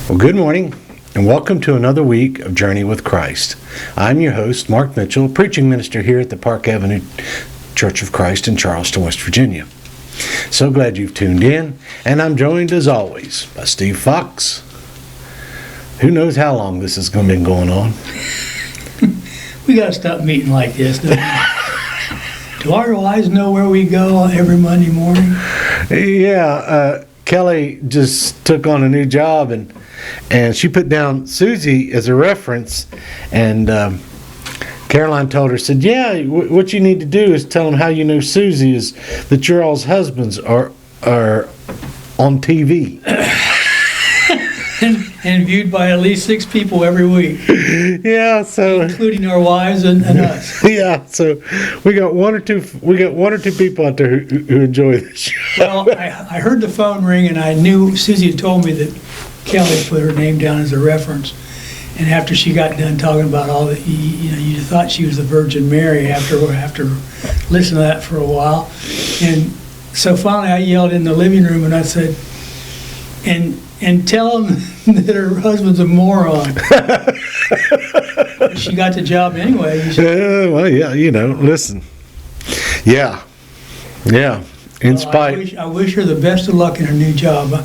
Well, good morning, and welcome to another week of Journey with Christ. I'm your host, Mark Mitchell, preaching minister here at the Park Avenue Church of Christ in Charleston, West Virginia. So glad you've tuned in, and I'm joined as always by Steve Fox. Who knows how long this has been going on? We got to stop meeting like this, don't we? Do our wives know where we go every Monday morning? Yeah, Kelly just took on a new job, and she put down Susie as a reference, and Caroline told her, said, yeah, what you need to do is tell them how you know Susie is that your all's husbands are on TV. and viewed by at least 6 people every week. Yeah, so including our wives and us. Yeah, so we got one or two people out there who enjoy this show. Well, I heard the phone ring, and I knew Susie had told me that Kelly put her name down as a reference. And after she got done talking about all the, you thought she was the Virgin Mary after listening to that for a while. And so finally I yelled in the living room and I said, and tell them that her husband's a moron. She got the job anyway. Well, yeah, listen. Yeah. I wish her the best of luck in her new job.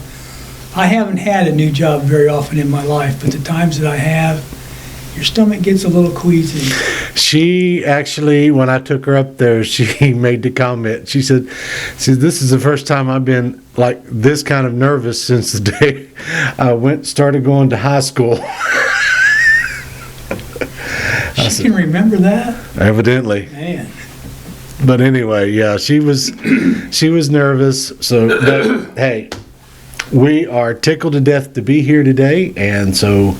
I haven't had a new job very often in my life, but the times that I have, your stomach gets a little queasy. She actually, when I took her up there, she made the comment. She said, this is the first time I've been like this kind of nervous since the day I started going to high school. She can remember that? Evidently. Man. But anyway, yeah, she was nervous. So, but, hey, we are tickled to death to be here today, and so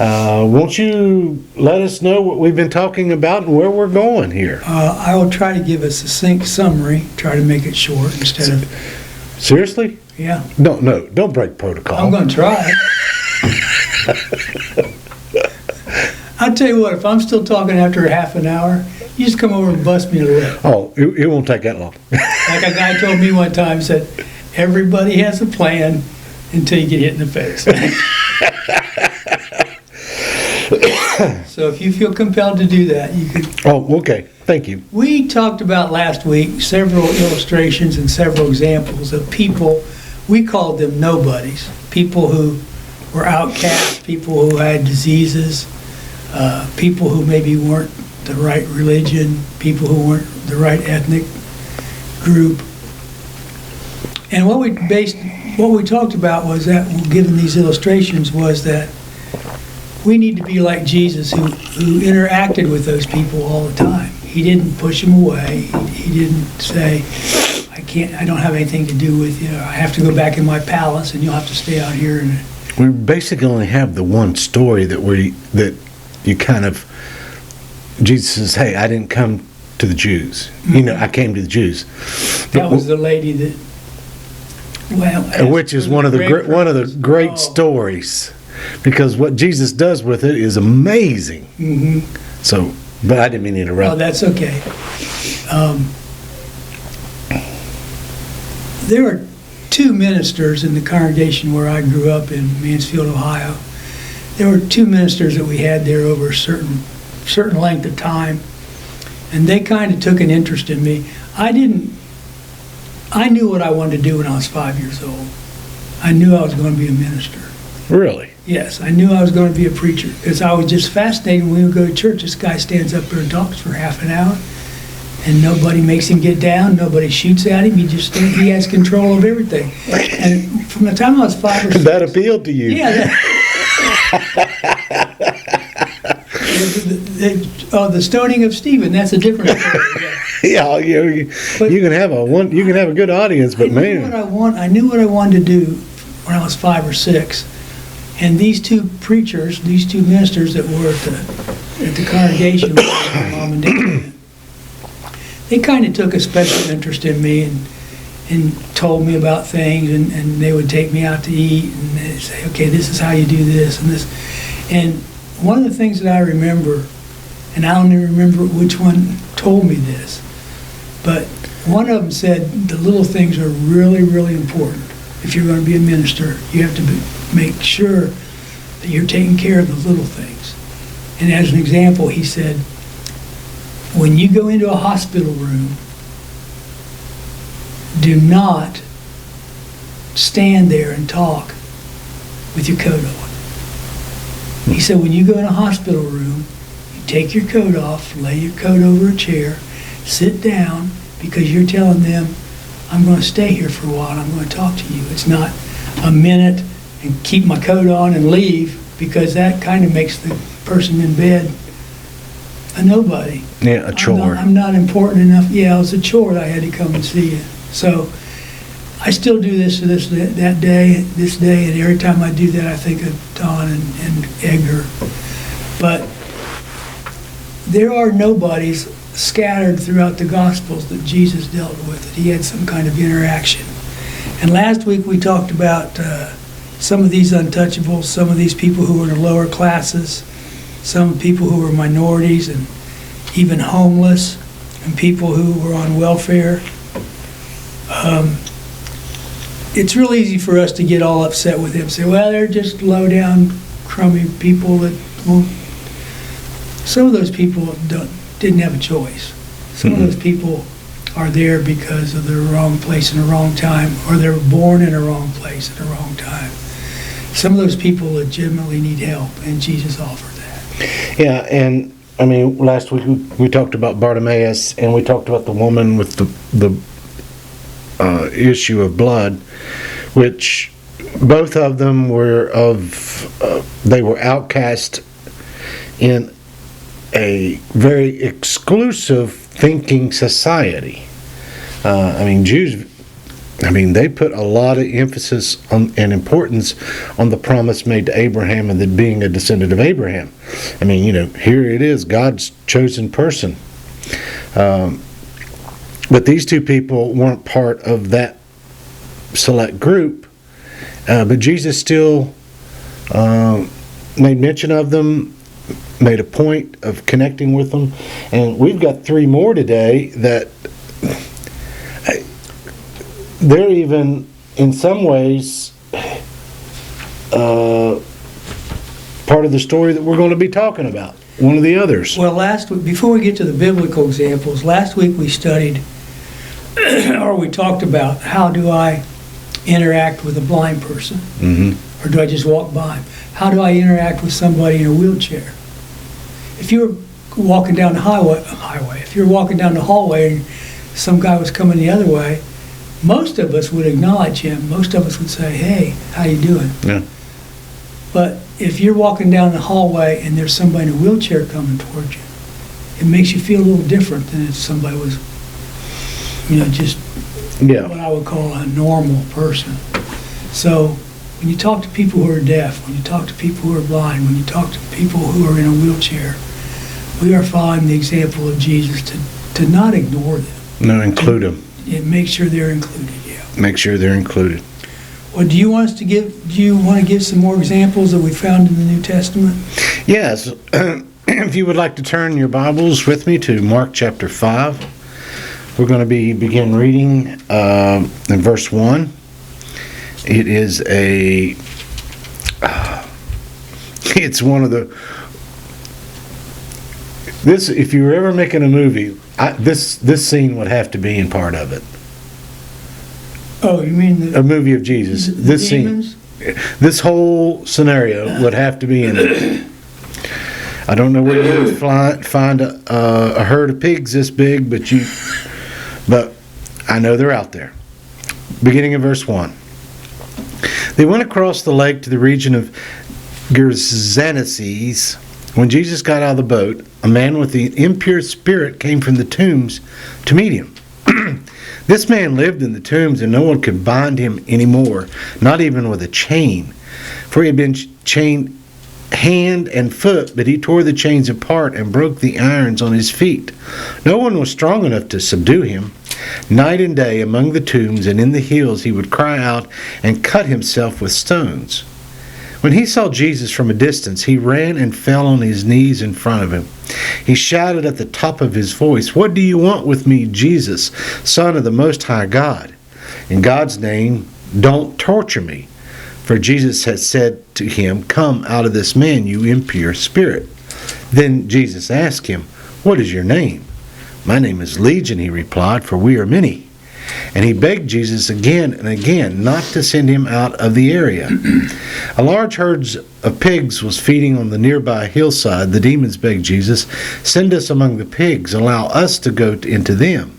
won't you let us know what we've been talking about and where we're going here? I will try to give a succinct summary, try to make it short instead of... Seriously? Yeah. No, don't break protocol. I'm going to try. I'll tell you what, if I'm still talking after half an hour, you just come over and bust me a lip. Oh, it won't take that long. Like a guy told me one time, said, everybody has a plan until you get hit in the face. So if you feel compelled to do that, you can. Oh, okay. Thank you. We talked about last week several illustrations and several examples of people, we called them nobodies, people who were outcasts, people who had diseases, people who maybe weren't the right religion, people who weren't the right ethnic group. And what we talked about was that, given these illustrations, was that we need to be like Jesus, who interacted with those people all the time. He didn't push them away. He didn't say, I don't have anything to do with you. I have to go back in my palace, and you'll have to stay out here. And we basically only have the one story that you kind of, Jesus says, hey, I didn't come to the Jews. Mm-hmm. I came to the Jews. That was the lady that. Well, which is one of the great stories, because what Jesus does with it is amazing. Mm-hmm. So, but I didn't mean to interrupt. Oh, that's okay. There were 2 ministers in the congregation where I grew up in Mansfield, Ohio. There were 2 ministers that we had there over a certain length of time, and they kind of took an interest in me. I knew what I wanted to do when I was 5 years old. I knew I was going to be a minister. Really? Yes, I knew I was going to be a preacher, because I was just fascinated when we would go to church. This guy stands up there and talks for half an hour, and nobody makes him get down, nobody shoots at him, he has control of everything. And from the time I was 5 or 6... That appealed to you? Yeah. The stoning of Stephen, that's a different story. Yeah, you can have a good audience, but I knew what I wanted to do when I was 5 or 6, and these 2 preachers, these 2 ministers that were at the congregation, my mom and dad, they kind of took a special interest in me and told me about things, and they would take me out to eat, and they'd say, okay, this is how you do this and this. And one of the things that I remember, and I don't even remember which one told me this, but one of them said the little things are really, really important. If you're going to be a minister, you have to make sure that you're taking care of the little things. And as an example, he said, when you go into a hospital room, do not stand there and talk with your coat on. He said, when you go in a hospital room, you take your coat off, lay your coat over a chair, sit down, because you're telling them, I'm going to stay here for a while and I'm going to talk to you. It's not a minute and keep my coat on and leave, because that kind of makes the person in bed a nobody. Yeah, a chore. I'm not important enough. Yeah, it was a chore that I had to come and see you. So I still do this day, and every time I do that, I think of Don and Edgar. But there are nobodies scattered throughout the Gospels that Jesus dealt with, that he had some kind of interaction. And last week we talked about some of these untouchables, some of these people who were in the lower classes, some people who were minorities, and even homeless, and people who were on welfare. It's real easy for us to get all upset with him, say, well, they're just low down, crummy people that won't. Some of those people didn't have a choice. Some of those people are there because of the wrong place in the wrong time, or they were born in the wrong place at the wrong time. Some of those people legitimately need help, and Jesus offered that. Yeah, and I mean, last week we talked about Bartimaeus, and we talked about the woman with the issue of blood, which both of them were they were outcast in a very exclusive thinking society. Jews, they put a lot of emphasis on and importance on the promise made to Abraham and that being a descendant of Abraham. Here it is, God's chosen person. But these two people weren't part of that select group. But Jesus still made mention of them, made a point of connecting with them. And we've got three more today that they're even, in some ways, part of the story that we're going to be talking about. One of the others. Well, last week, before we get to the biblical examples, last week we studied, or we talked about, how do I interact with a blind person? Mm-hmm. Or do I just walk by him? How do I interact with somebody in a wheelchair? If you were walking down the highway, if you're walking down the hallway and some guy was coming the other way, most of us would acknowledge him. Most of us would say, hey, how you doing? Yeah. But if you're walking down the hallway and there's somebody in a wheelchair coming towards you, it makes you feel a little different than if somebody was, just what I would call a normal person. So when you talk to people who are deaf, when you talk to people who are blind, when you talk to people who are in a wheelchair, we are following the example of Jesus to not ignore them. No, include them. And make sure they're included, yeah. Make sure they're included. Well, do you want to give some more examples that we found in the New Testament? Yes. If you would like to turn your Bibles with me to Mark chapter 5, we're going to begin reading in verse 1. It is it's one of the, if you were ever making a movie, this scene would have to be in part of it. Oh, you mean a movie of Jesus? This demons? Scene, this whole scenario would have to be in it. I don't know where you would find a herd of pigs this big, but I know they're out there. Beginning in verse 1. They went across the lake to the region of Gergesenes. When Jesus got out of the boat, a man with the impure spirit came from the tombs to meet him. This man lived in the tombs, and no one could bind him anymore, not even with a chain. For he had been chained hand and foot, but he tore the chains apart and broke the irons on his feet. No one was strong enough to subdue him. Night and day among the tombs and in the hills he would cry out and cut himself with stones. When he saw Jesus from a distance, he ran and fell on his knees in front of him. He shouted at the top of his voice, "What do you want with me, Jesus, Son of the Most High God? In God's name, don't torture me." for Jesus had said to him, "Come out of this man, you impure spirit." Then Jesus asked him, "What is your name?" "My name is Legion," he replied, "for we are many." And he begged Jesus again and again not to send him out of the area. A large herd of pigs was feeding on the nearby hillside. The demons begged Jesus, "Send us among the pigs, allow us to go into them."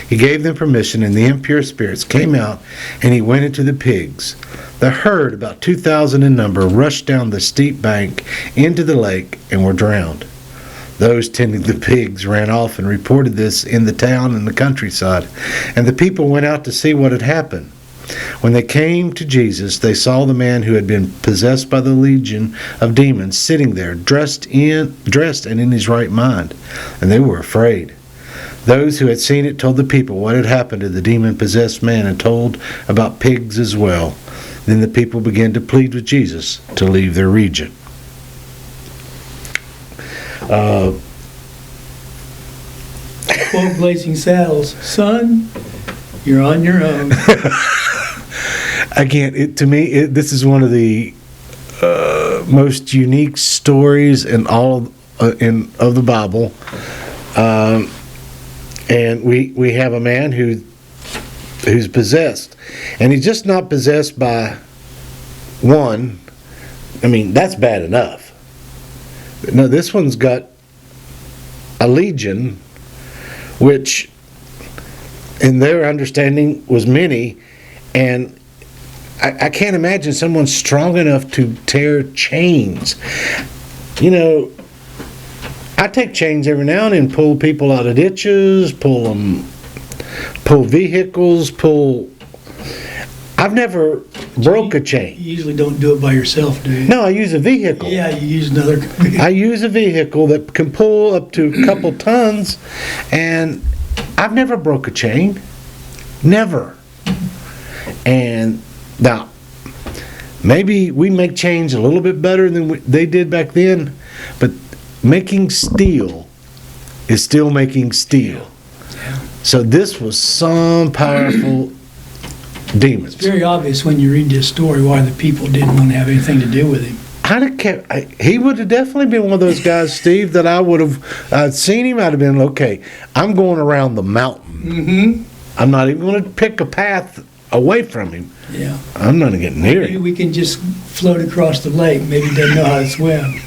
He gave them permission, and the impure spirits came out, and he went into the pigs. The herd, about 2,000 in number, rushed down the steep bank into the lake and were drowned. Those tending the pigs ran off and reported this in the town and the countryside, and the people went out to see what had happened. When they came to Jesus, they saw the man who had been possessed by the legion of demons sitting there, dressed and in his right mind, and they were afraid. Those who had seen it told the people what had happened to the demon-possessed man and told about pigs as well. Then the people began to plead with Jesus to leave their region. Quote Blazing Saddles, "Son, you're on your own." Again, to me, this is one of the most unique stories in all of the Bible. And we have a man who's possessed, and he's just not possessed by one. I mean, that's bad enough. No, this one's got a legion, which in their understanding was many, and I can't imagine someone strong enough to tear chains. You know, I take chains every now and then, pull people out of ditches, pull vehicles, I've never broke a chain. You usually don't do it by yourself, do you? No, I use a vehicle. Yeah, you use another vehicle. I use a vehicle that can pull up to a couple tons, and I've never broke a chain. Never. And now, maybe we make chains a little bit better than they did back then, but making steel is still making steel. Yeah. So this was some powerful demons. It's very obvious when you read this story why the people didn't want to have anything to do with him. He would have definitely been one of those guys, Steve, that I would have seen him. I'd have been, okay, I'm going around the mountain. Mm-hmm. I'm not even going to pick a path away from him. Yeah. I'm not going to get near Maybe him. we can just float across the lake. Maybe he doesn't know how to swim.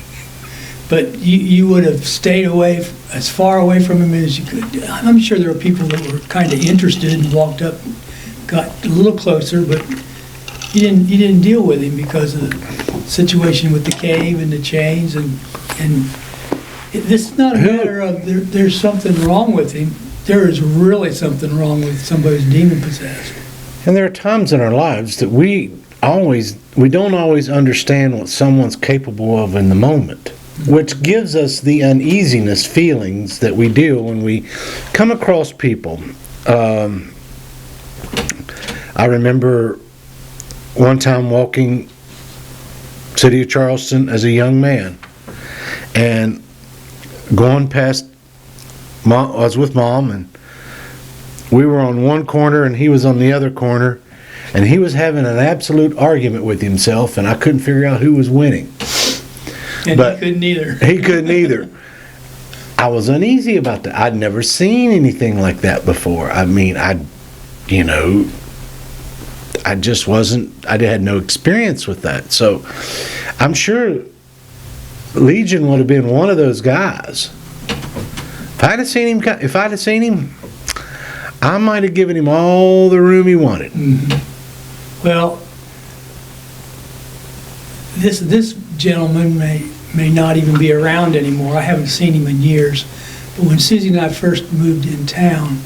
But you would have stayed away, as far away from him as you could. I'm sure there were people that were kind of interested and walked up, got a little closer, but you didn't deal with him because of the situation with the cave and the chains, and this is not a matter of there's something wrong with him. There is really something wrong with somebody who's demon possessed. And there are times in our lives that we don't always understand what someone's capable of in the moment, which gives us the uneasiness feelings that we do when we come across people. I remember one time walking city of Charleston as a young man, and going past I was with Mom, and we were on one corner and he was on the other corner, and he was having an absolute argument with himself, and I couldn't figure out who was winning. And he couldn't either. He couldn't either. I was uneasy about that. I'd never seen anything like that before. I mean, I just wasn't, I had no experience with that. So I'm sure Legion would have been one of those guys. If I'd have seen him, I might have given him all the room he wanted. Mm-hmm. Well, this gentleman may not even be around anymore. I haven't seen him in years. But when Susie and I first moved in town,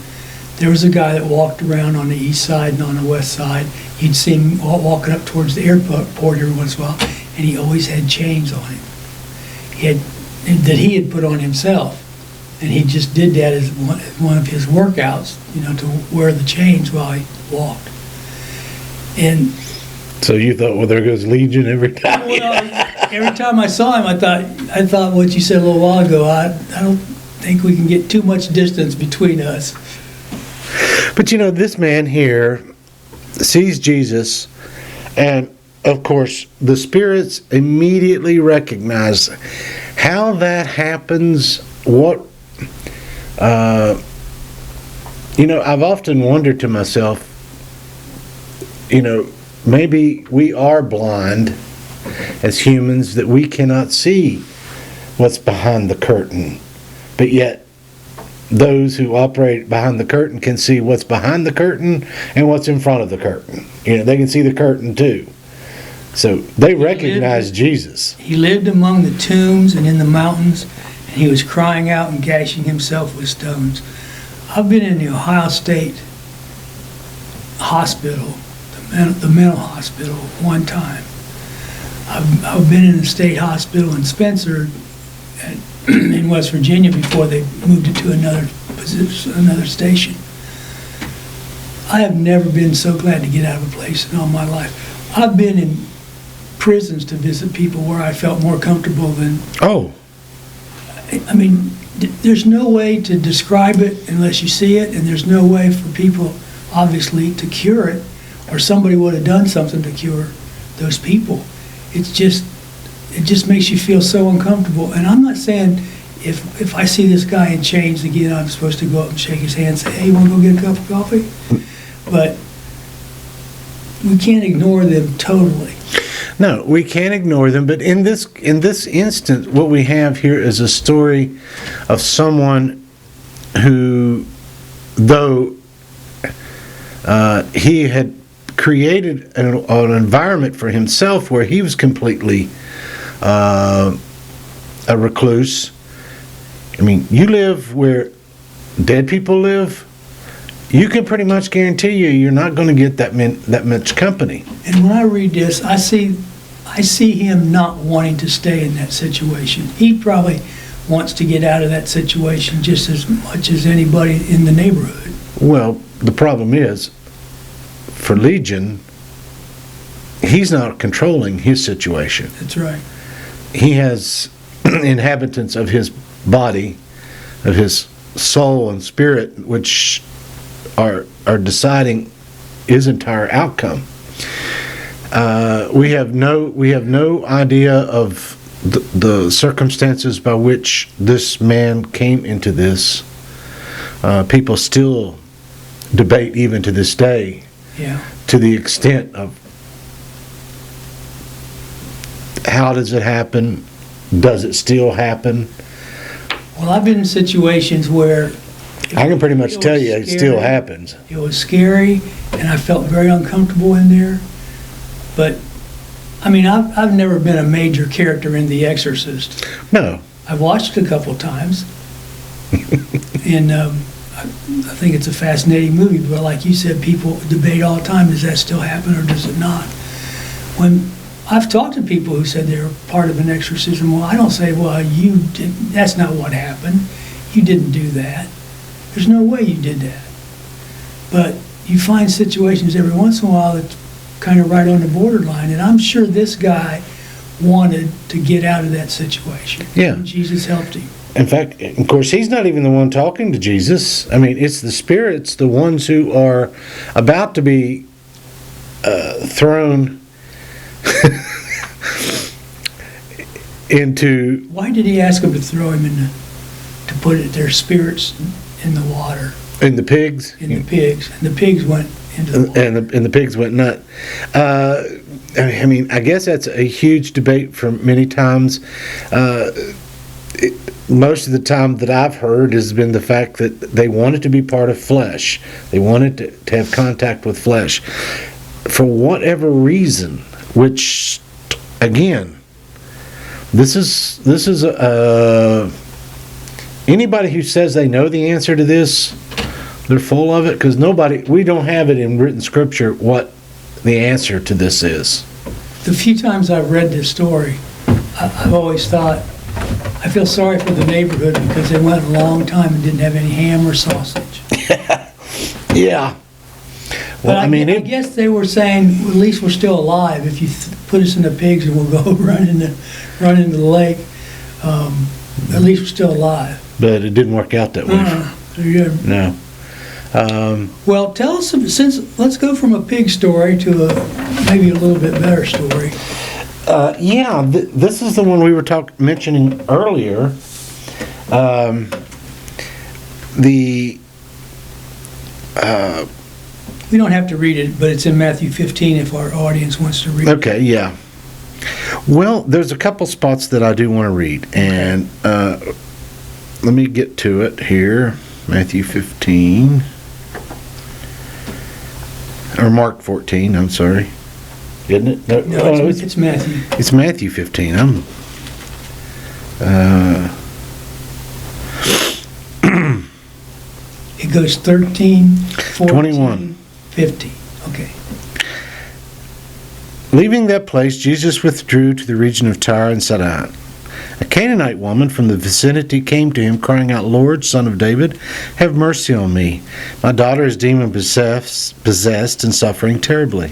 there was a guy that walked around on the east side and on the west side. He'd see him walking up towards the airport every once in a while, and he always had chains on him. That he had put on himself. And he just did that as one of his workouts, to wear the chains while he walked. And so you thought, well, there goes Legion every time. Well, every time I saw him, I thought what you said a little while ago. I don't think we can get too much distance between us. But this man here sees Jesus, and of course, the spirits immediately recognize how that happens. What, I've often wondered to myself, maybe we are blind as humans, that we cannot see what's behind the curtain, but yet those who operate behind the curtain can see what's behind the curtain and what's in front of the curtain. They can see the curtain too. So they recognize Jesus. He lived among the tombs and in the mountains, and he was crying out and gashing himself with stones. I've been in the Ohio State Hospital, the mental hospital, one time. I've been in the state hospital in Spencer in West Virginia before they moved it to another station. I have never been so glad to get out of a place in all my life. I've been in prisons to visit people where I felt more comfortable than... Oh. I mean, there's no way to describe it unless you see it, and there's no way for people, obviously, to cure it, or somebody would have done something to cure those people. It just makes you feel so uncomfortable. And I'm not saying if I see this guy in chains again, I'm supposed to go up and shake his hand and say, hey, you want to go get a cup of coffee? But we can't ignore them totally. No, we can't ignore them. But in this instant, what we have here is a story of someone who, though he had created an environment for himself where he was completely a recluse. I mean, you live where dead people live, you can pretty much guarantee you're not going to get that much company. And when I read this, I see him not wanting to stay in that situation. He probably wants to get out of that situation just as much as anybody in the neighborhood. Well, the problem is, for Legion, he's not controlling his situation. That's right. He has inhabitants of his body, of his soul and spirit, which are deciding his entire outcome. We have no idea of the circumstances by which this man came into this. People still debate even to this day. Yeah. To the extent of how does it happen? Does it still happen? Well, I've been in situations where I can pretty much tell you it still happens. It was scary, and I felt very uncomfortable in there. But, I mean, I've never been a major character in The Exorcist. No. I've watched it a couple of times, and I think it's a fascinating movie. But like you said, people debate all the time, does that still happen or does it not? When I've talked to people who said they're part of an exorcism, well, I don't say, well, you didn't, that's not what happened. You didn't do that. There's no way you did that. But you find situations every once in a while that's kind of right on the borderline, and I'm sure this guy wanted to get out of that situation. Yeah. And Jesus helped him. In fact, of course, he's not even the one talking to Jesus. I mean, it's the spirits, the ones who are about to be thrown into... Why did he ask them to throw him to put their spirits in the water? In the pigs? In the pigs. And the pigs went into the water. And the pigs went nut. I mean, I guess that's a huge debate from many times. Most of the time that I've heard has been the fact that they wanted to be part of flesh. They wanted to have contact with flesh. For whatever reason, which, again, this is anybody who says they know the answer to this, they're full of it, because we don't have it in written scripture what the answer to this is. The few times I've read this story, I've always thought, I feel sorry for the neighborhood because they went a long time and didn't have any ham or sausage. Yeah. Well, But I guess they were saying, well, at least we're still alive. If you put us in the pigs and we'll go run into the lake, at least we're still alive. But it didn't work out that way. Yeah. No. Well, tell us, let's go from a pig story to maybe a little bit better story. This is the one we were mentioning earlier. We don't have to read it, but it's in Matthew 15 if our audience wants to read it. Okay, yeah. Well, there's a couple spots that I do want to read, and let me get to it here. Matthew 15. Or Mark 14, I'm sorry. Isn't it? No, it's Matthew. It's Matthew 15. It goes 13, 14, 21. 50. Okay. Leaving that place, Jesus withdrew to the region of Tyre and Sidon. A Canaanite woman from the vicinity came to him, crying out, "Lord, Son of David, have mercy on me. My daughter is demon-possessed and suffering terribly."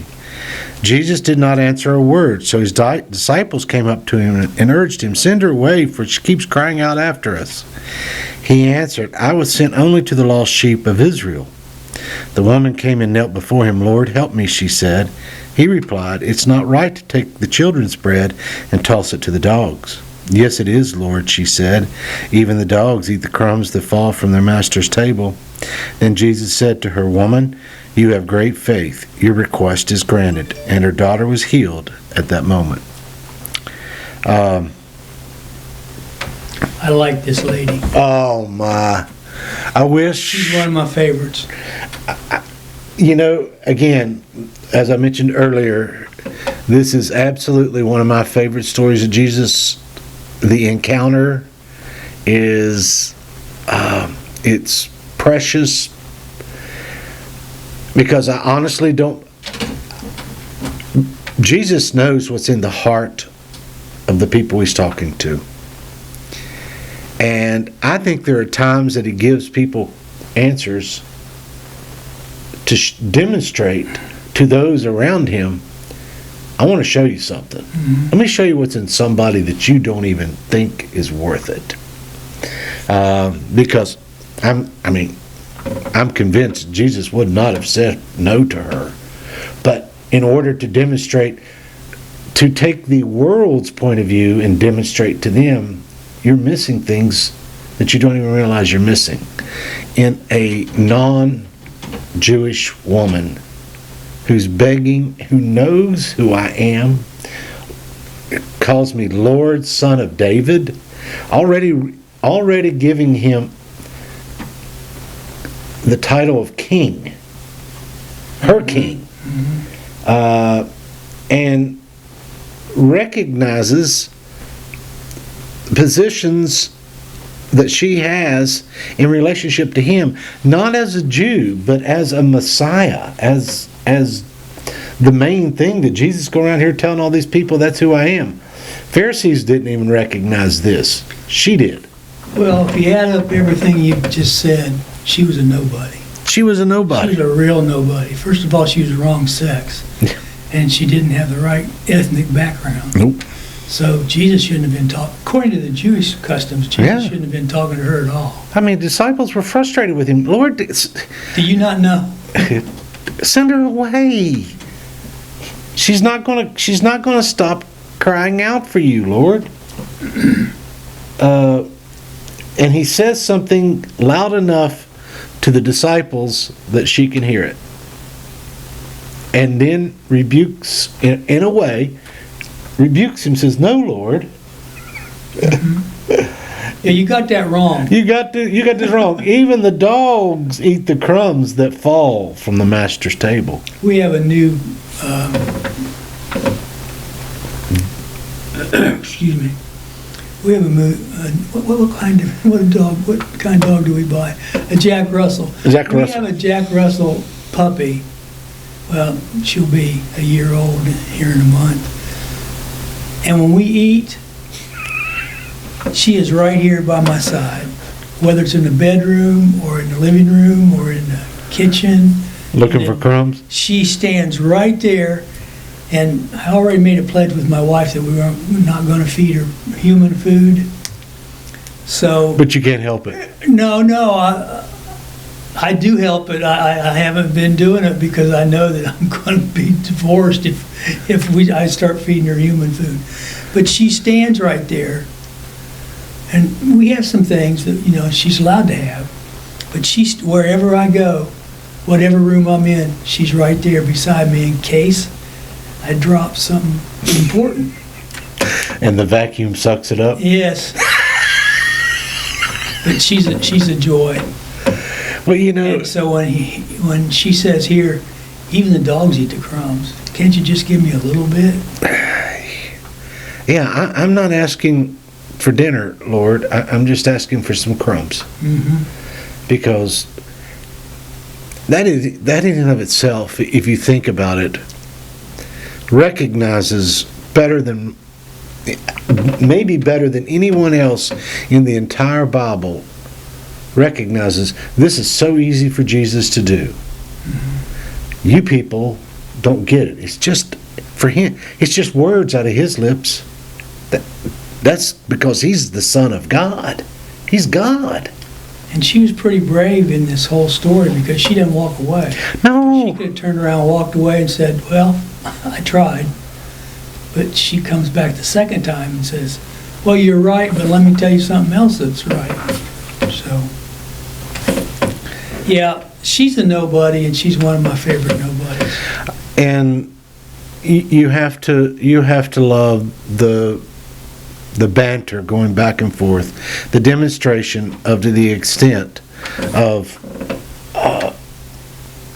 Jesus did not answer a word, so his disciples came up to him and urged him, "Send her away, for she keeps crying out after us." He answered, "I was sent only to the lost sheep of Israel." The woman came and knelt before him. "Lord, help me," she said. He replied, "It's not right to take the children's bread and toss it to the dogs." "Yes, it is, Lord," she said. "Even the dogs eat the crumbs that fall from their master's table." Then Jesus said to her, "Woman, you have great faith. Your request is granted." And her daughter was healed at that moment. I like this lady. Oh, my. I wish... She's one of my favorites. Again, as I mentioned earlier, this is absolutely one of my favorite stories of Jesus. The encounter is, it's precious because I honestly don't, Jesus knows what's in the heart of the people he's talking to. And I think there are times that he gives people answers to demonstrate to those around him, I want to show you something. Mm-hmm. Let me show you what's in somebody that you don't even think is worth it. Because I'm convinced Jesus would not have said no to her. But in order to demonstrate, to take the world's point of view and demonstrate to them, you're missing things that you don't even realize you're missing. In a non-Jewish woman who's begging, who knows who I am, calls me Lord, Son of David, already giving him the title of king, her king, and recognizes positions that she has in relationship to him, not as a Jew, but as a Messiah, as the main thing that Jesus is going around here telling all these people, that's who I am. Pharisees didn't even recognize this. She did. Well, if you add up everything you just said, she was a nobody. She was a nobody. She was a real nobody. First of all, she was the wrong sex. And she didn't have the right ethnic background. Nope. So Jesus shouldn't have been talking. According to the Jewish customs, Jesus shouldn't have been talking to her at all. I mean, disciples were frustrated with him. Lord, do you not know? Send her away. She's not gonna stop crying out for you, Lord. And he says something loud enough to the disciples that she can hear it, and then rebukes in a way. Rebukes him, says, "No, Lord." Yeah, you got that wrong. You got this wrong. Even the dogs eat the crumbs that fall from the master's table. We have a new, excuse me. We have what kind of dog do we buy? A Jack Russell. Jack Russell. We have a Jack Russell puppy. Well, she'll be a year old here in a month. And when we eat, she is right here by my side, whether it's in the bedroom or in the living room or in the kitchen. Looking for crumbs? She stands right there, and I already made a pledge with my wife that we were not going to feed her human food. So. But you can't help it. No. I do help, but I haven't been doing it because I know that I'm going to be divorced if I start feeding her human food. But she stands right there, and we have some things that she's allowed to have. But she's wherever I go, whatever room I'm in, she's right there beside me in case I drop something important. And the vacuum sucks it up? Yes. But she's a joy. Well, And so when she says, here, even the dogs eat the crumbs, can't you just give me a little bit? Yeah, I'm not asking for dinner, Lord. I'm just asking for some crumbs. Mm-hmm. Because that in and of itself, if you think about it, recognizes maybe better than anyone else in the entire Bible, recognizes this is so easy for Jesus to do. Mm-hmm. You people don't get it. It's just, for him, it's just words out of his lips. That's because he's the Son of God. He's God. And she was pretty brave in this whole story because she didn't walk away. No. She could have turned around, walked away, and said, well, I tried. But she comes back the second time and says, well, you're right, but let me tell you something else that's right. So, yeah, she's a nobody, and she's one of my favorite nobodies. And you have to love the banter going back and forth, the demonstration of to the extent of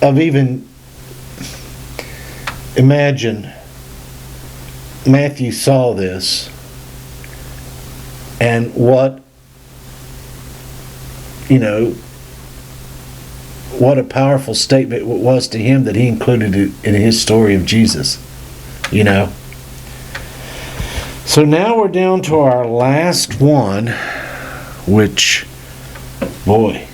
even imagine Matthew saw this and what a powerful statement it was to him that he included it in his story of Jesus. So now we're down to our last one, which, boy.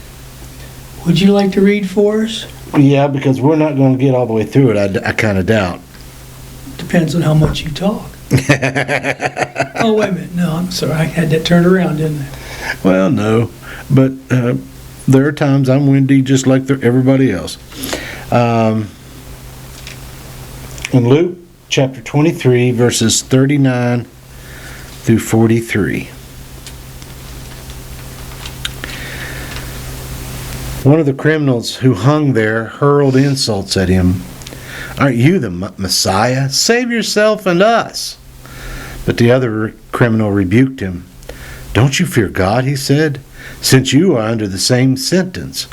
Would you like to read for us? Yeah, because we're not going to get all the way through it, I kind of doubt. Depends on how much you talk. Oh, wait a minute. No, I'm sorry. I had that turned around, didn't I? Well, no. But there are times I'm windy just like everybody else. In Luke chapter 23, verses 39 through 43. One of the criminals who hung there hurled insults at him. Aren't you the Messiah? Save yourself and us. But the other criminal rebuked him. Don't you fear God, he said, since you are under the same sentence.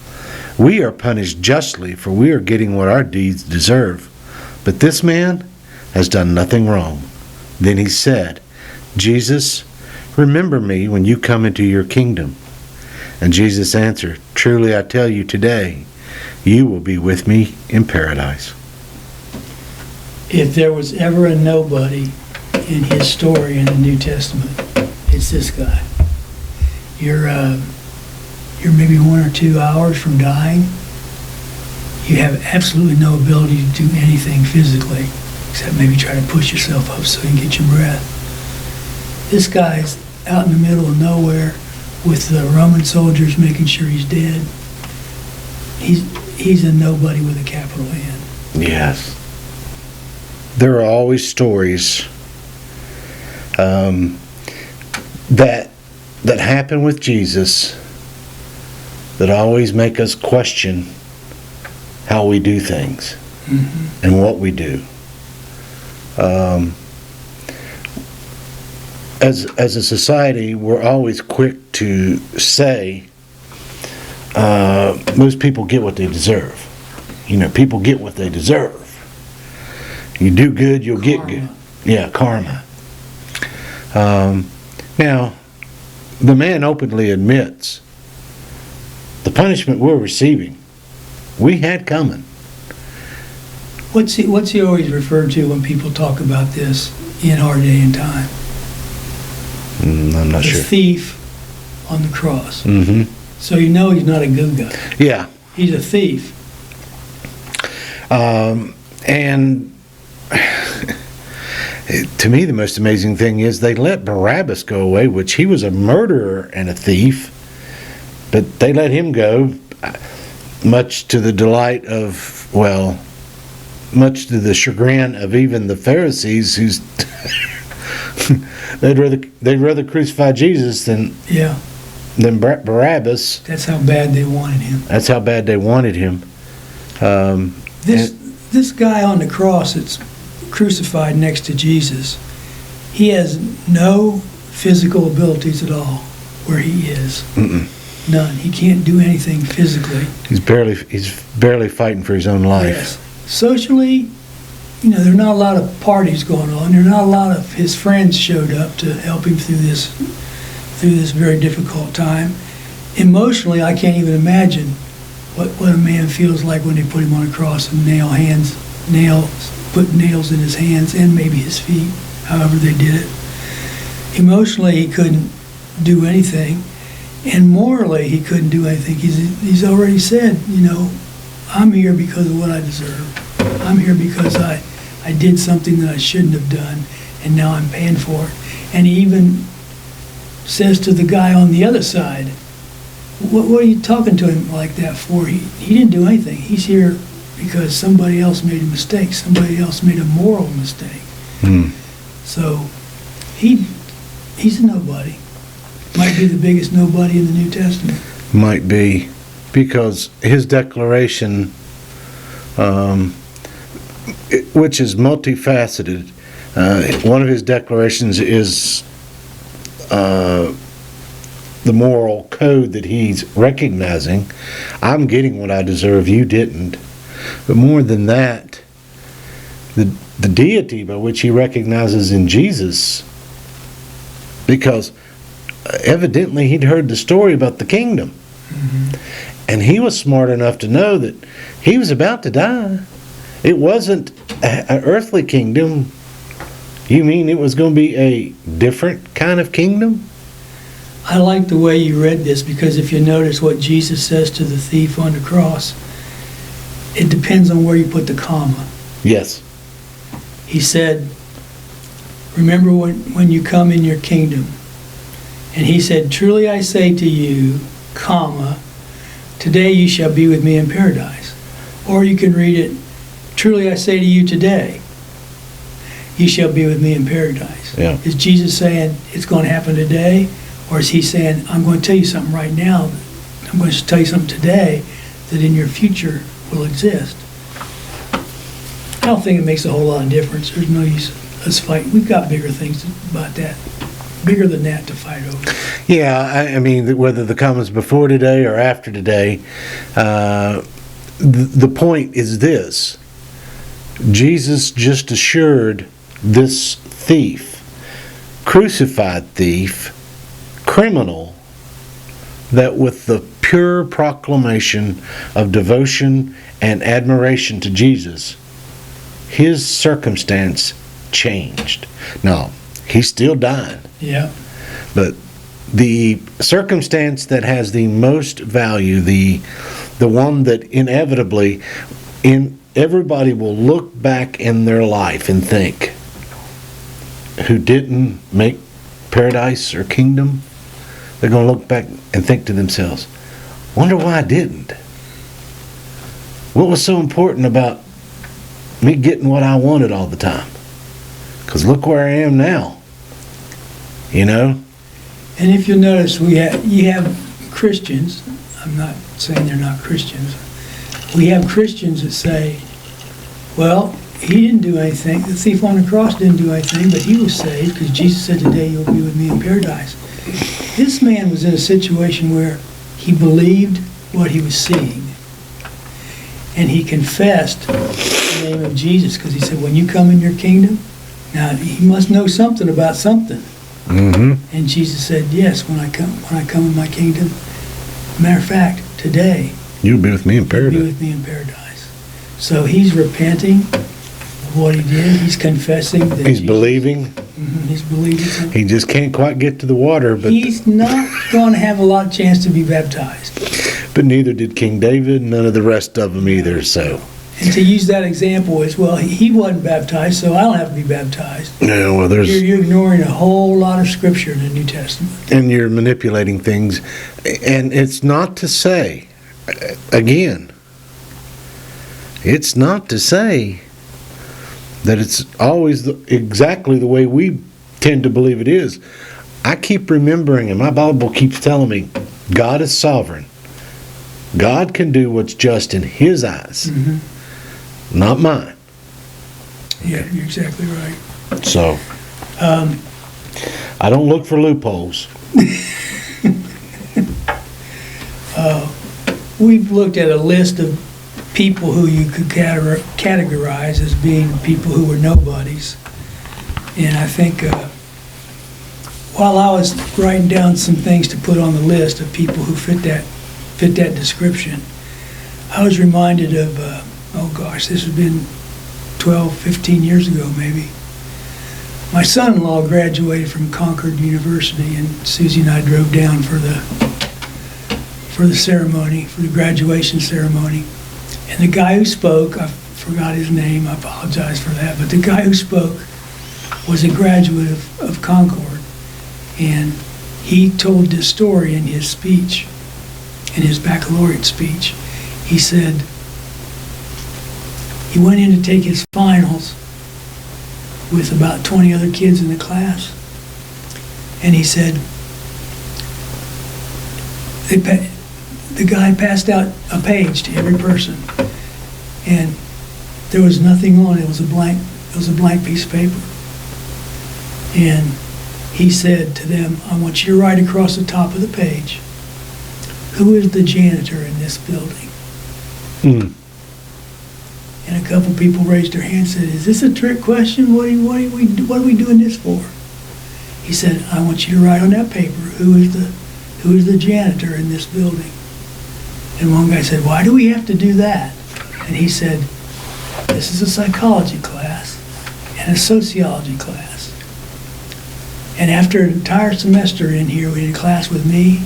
We are punished justly, for we are getting what our deeds deserve. But this man has done nothing wrong. Then he said, Jesus, remember me when you come into your kingdom. And Jesus answered, truly I tell you today, you will be with me in paradise. If there was ever a nobody in his story in the New Testament, it's this guy. You're maybe 1 or 2 hours from dying. You have absolutely no ability to do anything physically, except maybe try to push yourself up so you can get your breath. This guy's out in the middle of nowhere with the Roman soldiers making sure he's dead. He's a nobody with a capital N. Yes. There are always stories that happen with Jesus that always make us question how we do things, mm-hmm. and what we do. As a society, we're always quick to say most people get what they deserve. People get what they deserve. You do good, you'll get good. Yeah, karma. Now, the man openly admits the punishment we're receiving, we had coming. What's he always referred to when people talk about this in our day and time? I'm not sure. The thief on the cross. Mm-hmm. So he's not a good guy. Yeah. He's a thief. And to me, the most amazing thing is they let Barabbas go away, which he was a murderer and a thief, but they let him go. much to the delight of, well, much to the chagrin of even the Pharisees, who's they'd rather crucify Jesus than Barabbas. That's how bad they wanted him. That's how bad they wanted him. This guy on the cross that's crucified next to Jesus, he has no physical abilities at all where he is. None. He can't do anything physically. He's barely fighting for his own life. Yes. Socially, there are not a lot of parties going on. There are not a lot of his friends showed up to help him through this very difficult time. Emotionally, I can't even imagine what a man feels like when they put him on a cross and put nails in his hands and maybe his feet, however they did it. Emotionally, he couldn't do anything, and morally, he couldn't do anything. He's already said, I'm here because of what I deserve. I'm here because I did something that I shouldn't have done, and now I'm paying for it. And he even says to the guy on the other side, what are you talking to him like that for? He didn't do anything. He's here because somebody else made a mistake. Somebody else made a moral mistake. So he's a nobody. Might be the biggest nobody in the New Testament. Might be, because his declaration, which is multifaceted, one of his declarations is the moral code that he's recognizing. I'm getting what I deserve, you didn't. But more than that, the deity by which he recognizes in Jesus, because evidently he'd heard the story about the kingdom. And he was smart enough to know that he was about to die. It wasn't an earthly kingdom. You mean it was going to be a different kind of kingdom? I like the way you read this, because if you notice what Jesus says to the thief on the cross, it depends on where you put the comma. Yes. He said, remember when you come in your kingdom. And he said, truly I say to you, comma, today you shall be with me in paradise. Or you can read it, truly I say to you today, you shall be with me in paradise. Yeah. Is Jesus saying it's going to happen today? Or is he saying, I'm going to tell you something right now, I'm going to tell you something today that in your future will exist? I don't think it makes a whole lot of difference. There's no use us fighting. We've got bigger things about that, bigger than that to fight over. Yeah, I mean, whether the comma's before today or after today, the point is this. Jesus just assured this thief, crucified thief, criminal, that with the pure proclamation of devotion and admiration to Jesus, his circumstance changed. Now, he's still dying. Yeah. But the circumstance that has the most value, the one that inevitably everybody will look back in their life and think, who didn't make paradise or kingdom, they're going to look back and think to themselves, wonder why I didn't. What was so important about me getting what I wanted all the time? Because look where I am now. And if you'll notice, you have Christians, I'm not saying they're not Christians, we have Christians that say, well, he didn't do anything, the thief on the cross didn't do anything, but he was saved because Jesus said, today you'll be with me in paradise. This man was in a situation where he believed what he was seeing, and he confessed the name of Jesus, because he said, when you come in your kingdom, now he must know something about something. And Jesus said, yes, when I come in my kingdom, matter of fact, today you'll be with me in paradise. You'll be with me in paradise. So he's repenting of what he did. He's confessing that he's believing. He's believing. He just can't quite get to the water, but he's not going to have a lot of chance to be baptized. But neither did King David, none of the rest of them either. So, and to use that example as well, he wasn't baptized, so I don't have to be baptized. Yeah, well, you're ignoring a whole lot of scripture in the New Testament, and you're manipulating things. And it's not to say, again, it's not to say that it's always exactly the way we tend to believe it is. I keep remembering, and my Bible keeps telling me, God is sovereign. God can do what's just in His eyes, not mine. Yeah, you're exactly right. So, I don't look for loopholes. We've looked at a list of people who you could categorize as being people who were nobodies. And I think while I was writing down some things to put on the list of people who fit that description, I was reminded of, this has been 12, 15 years ago maybe. My son-in-law graduated from Concord University, and Susie and I drove down for the ceremony, for the graduation ceremony. And the guy who spoke, I forgot his name, I apologize for that, but the guy who spoke was a graduate of Concord. And he told this story in his speech, in his baccalaureate speech. He said he went in to take his finals with about 20 other kids in the class. And he said, the guy passed out a page to every person, and there was nothing on it. It was a blank piece of paper. And he said to them, I want you to write across the top of the page, who is the janitor in this building? And a couple people raised their hands and said, is this a trick question? What are we doing this for? He said, I want you to write on that paper, who is the janitor in this building? And one guy said, why do we have to do that? And he said, this is a psychology class and a sociology class. And after an entire semester in here, we had a class with me.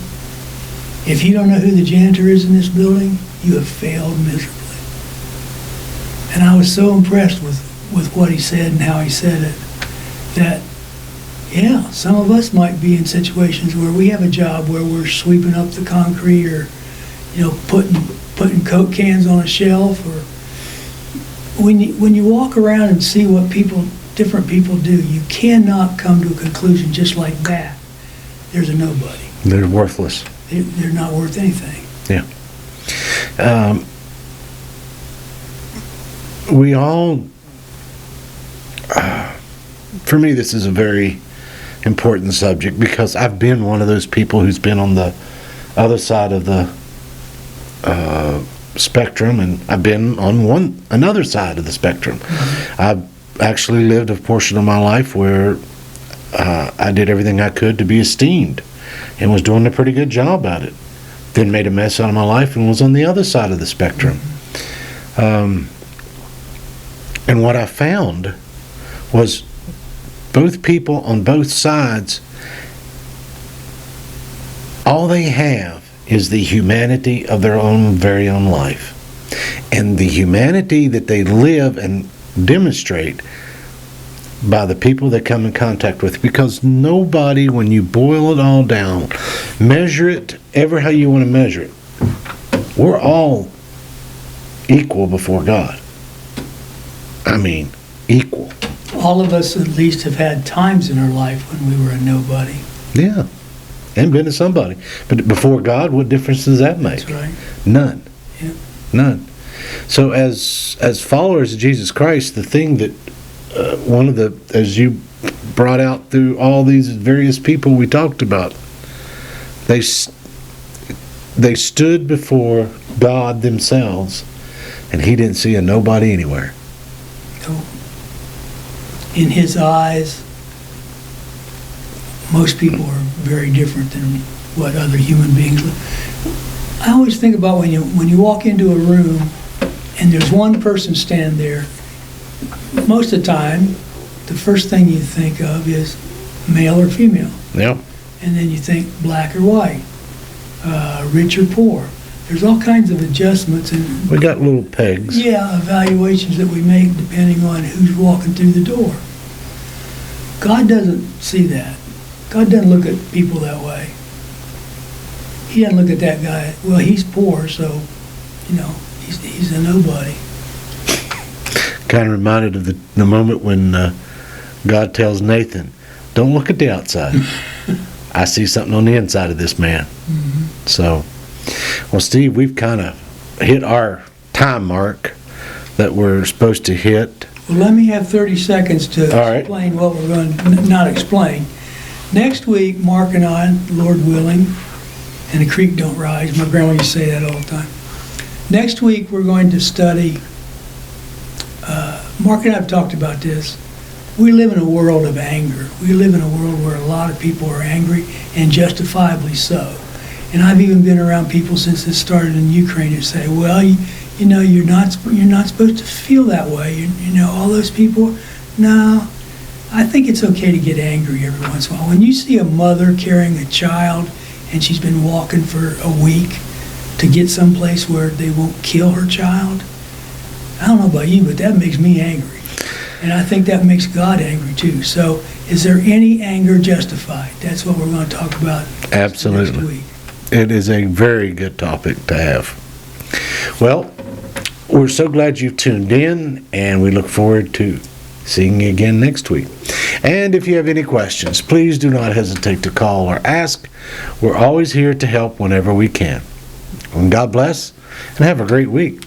If you don't know who the janitor is in this building, you have failed miserably. And I was so impressed with what he said and how he said it, that, yeah, some of us might be in situations where we have a job where we're sweeping up the concrete, or, putting Coke cans on a shelf, or when you walk around and see what different people do, you cannot come to a conclusion just like that. There's a nobody. They're worthless. They're not worth anything. Yeah. We all, for me, this is a very important subject, because I've been one of those people who's been on the other side of the spectrum, and I've been on another side of the spectrum. I've actually lived a portion of my life where I did everything I could to be esteemed and was doing a pretty good job at it. Then made a mess out of my life and was on the other side of the spectrum. And what I found was both people on both sides, all they have is the humanity of their very own life. And the humanity that they live and demonstrate by the people they come in contact with. Because nobody, when you boil it all down, measure it ever how you want to measure it, we're all equal before God. I mean, equal. All of us at least have had times in our life when we were a nobody. Yeah. And been a somebody. But before God, what difference does that make? That's right. None. Yeah. None. So as followers of Jesus Christ, the thing that as you brought out through all these various people we talked about, they stood before God themselves, and He didn't see a nobody anywhere. No. In His eyes, most people are very different than what other human beings look. I always think about when you walk into a room and there's one person standing there, most of the time, the first thing you think of is male or female. Yeah. And then you think black or white, rich or poor. There's all kinds of adjustments and we got little pegs. Yeah, evaluations that we make depending on who's walking through the door. God doesn't see that. God doesn't look at people that way. he doesn't look at that guy, well, he's poor, so, he's a nobody. Kind of reminded of the moment when God tells Nathan, don't look at the outside. I see something on the inside of this man. Mm-hmm. So, well, Steve, we've kind of hit our time mark that we're supposed to hit. Well, let me have 30 seconds to explain what we're going to, not explain. Next week, Mark and I, Lord willing, and the creek don't rise. My grandma used to say that all the time. Next week, we're going to study, Mark and I have talked about this. We live in a world of anger. We live in a world where a lot of people are angry, and justifiably so. And I've even been around people since this started in Ukraine who say, well, you're not supposed to feel that way. All those people. No, I think it's okay to get angry every once in a while. When you see a mother carrying a child and she's been walking for a week to get someplace where they won't kill her child, I don't know about you, but that makes me angry. And I think that makes God angry too. So is there any anger justified? That's what we're going to talk about Absolutely. next week. It is a very good topic to have. Well, we're so glad you've tuned in, and we look forward to seeing you again next week. And if you have any questions, please do not hesitate to call or ask. We're always here to help whenever we can. And God bless, and have a great week.